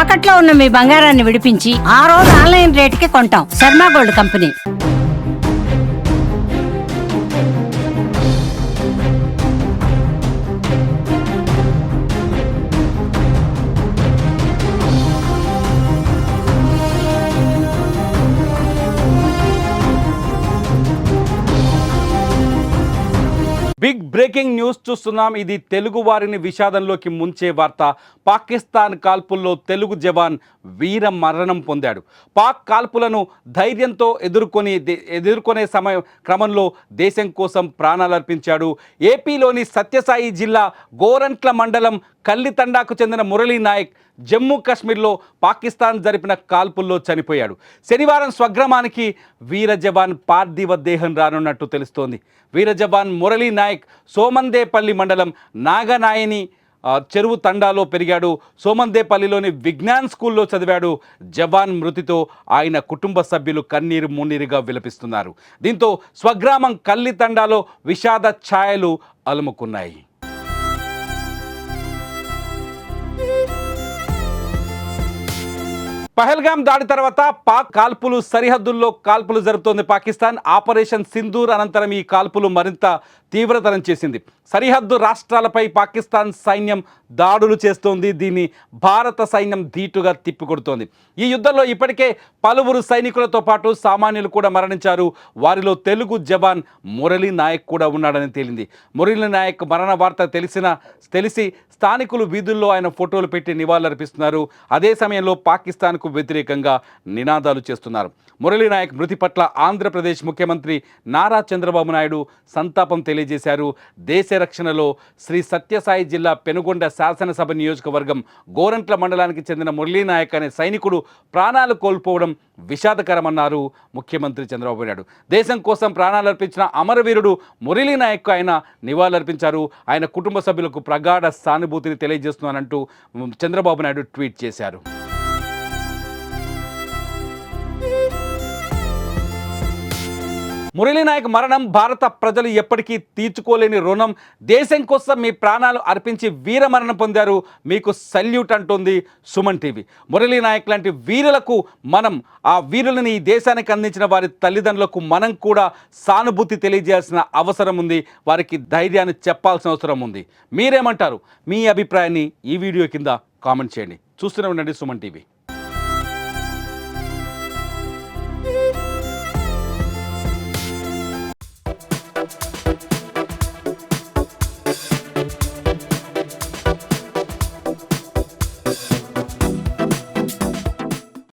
తాకట్లో ఉన్న మీ బంగారాన్ని విడిపించి ఆ రోజు ఆన్లైన్ రేటుకి కొంటాం. Sharma gold company. Big breaking news చూస్తున్నాం. ఇది తెలుగు వారిని విషాదంలోకి ముంచే వార్త. పాకిస్తాన్ కాల్పుల్లో తెలుగు జవాన్ వీర మరణం పొందాడు. పాక్ కాల్పులను ధైర్యంతో ఎదుర్కొనే క్రమంలో దేశం కోసం ప్రాణాలర్పించాడు. ఏపీలోని సత్యసాయి జిల్లా గోరంట్ల మండలం కల్లితండాకు చెందిన మురళీ నాయక్ జమ్మూ కాశ్మీర్లో పాకిస్తాన్ జరిపిన కాల్పుల్లో చనిపోయాడు. శనివారం స్వగ్రామానికి వీర జవాన్ పార్థివ దేహం రానున్నట్టు తెలుస్తోంది. వీర జవాన్ మురళీ నాయక్ సోమందేపల్లి మండలం నాగనాయని చెరువు తండాలో పెరిగాడు. సోమందేపల్లిలోని విజ్ఞాన్ స్కూల్లో చదివాడు. జవాన్ మృతితో ఆయన కుటుంబ సభ్యులు కన్నీరు మున్నీరుగా విలపిస్తున్నారు. దీంతో స్వగ్రామం కల్లితండాలో విషాద ఛాయలు అలుముకున్నాయి. పహల్గాం దాడి తర్వాత పాక్ కాల్పులు సరిహద్దుల్లో కాల్పులు జరుపుతోంది పాకిస్తాన్. ఆపరేషన్ సింధూర్ అనంతరం ఈ కాల్పులు మరింత తీవ్రతరం చేసింది. సరిహద్దు రాష్ట్రాలపై పాకిస్తాన్ సైన్యం దాడులు చేస్తోంది. దీన్ని భారత సైన్యం ధీటుగా తిప్పికొడుతోంది. ఈ యుద్ధంలో ఇప్పటికే పలువురు సైనికులతో పాటు సామాన్యులు కూడా మరణించారు. వారిలో తెలుగు జవాన్ మురళీ నాయక్ కూడా ఉన్నాడని తేలింది. మురళీ నాయక్ మరణ వార్త తెలిసి స్థానికులు వీధుల్లో ఆయన ఫోటోలు పెట్టి నివాళులర్పిస్తున్నారు. అదే సమయంలో పాకిస్తాన్కు వ్యతిరేకంగా నినాదాలు చేస్తున్నారు. మురళీ నాయక్ మృతి పట్ల ఆంధ్రప్రదేశ్ ముఖ్యమంత్రి నారా చంద్రబాబు నాయుడు సంతాపం తెలియజేశారు. దేశ రక్షణలో శ్రీ సత్యసాయి జిల్లా పెనుగొండ శాసనసభ నియోజకవర్గం గోరంట్ల మండలానికి చెందిన మురళీ నాయక్ అనే సైనికుడు ప్రాణాలు కోల్పోవడం విషాదకరమన్నారు ముఖ్యమంత్రి చంద్రబాబు నాయుడు. దేశం కోసం ప్రాణాలర్పించిన అమరవీరుడు మురళీ నాయక్ ఆయన నివాళులర్పించారు. ఆయన కుటుంబ సభ్యులకు ప్రగాఢ సానుభూతిని తెలియజేస్తున్నానంటూ చంద్రబాబు నాయుడు ట్వీట్ చేశారు. మురళీ నాయక్ మరణం భారత ప్రజలు ఎప్పటికీ తీర్చుకోలేని రుణం. దేశం కోసం మీ ప్రాణాలు అర్పించి వీర మరణం పొందారు. మీకు సల్యూట్ అంటోంది సుమన్ టీవీ. మురళీ నాయక్ లాంటి వీరులకు ఆ వీరులని ఈ దేశానికి అందించిన వారి తల్లిదండ్రులకు మనం కూడా సానుభూతి తెలియజేయాల్సిన అవసరం ఉంది. వారికి ధైర్యాన్ని చెప్పాల్సిన అవసరం ఉంది. మీరేమంటారు? మీ అభిప్రాయాన్ని ఈ వీడియో కింద కామెంట్ చేయండి. చూస్తూనే ఉండండి సుమన్ టీవీ.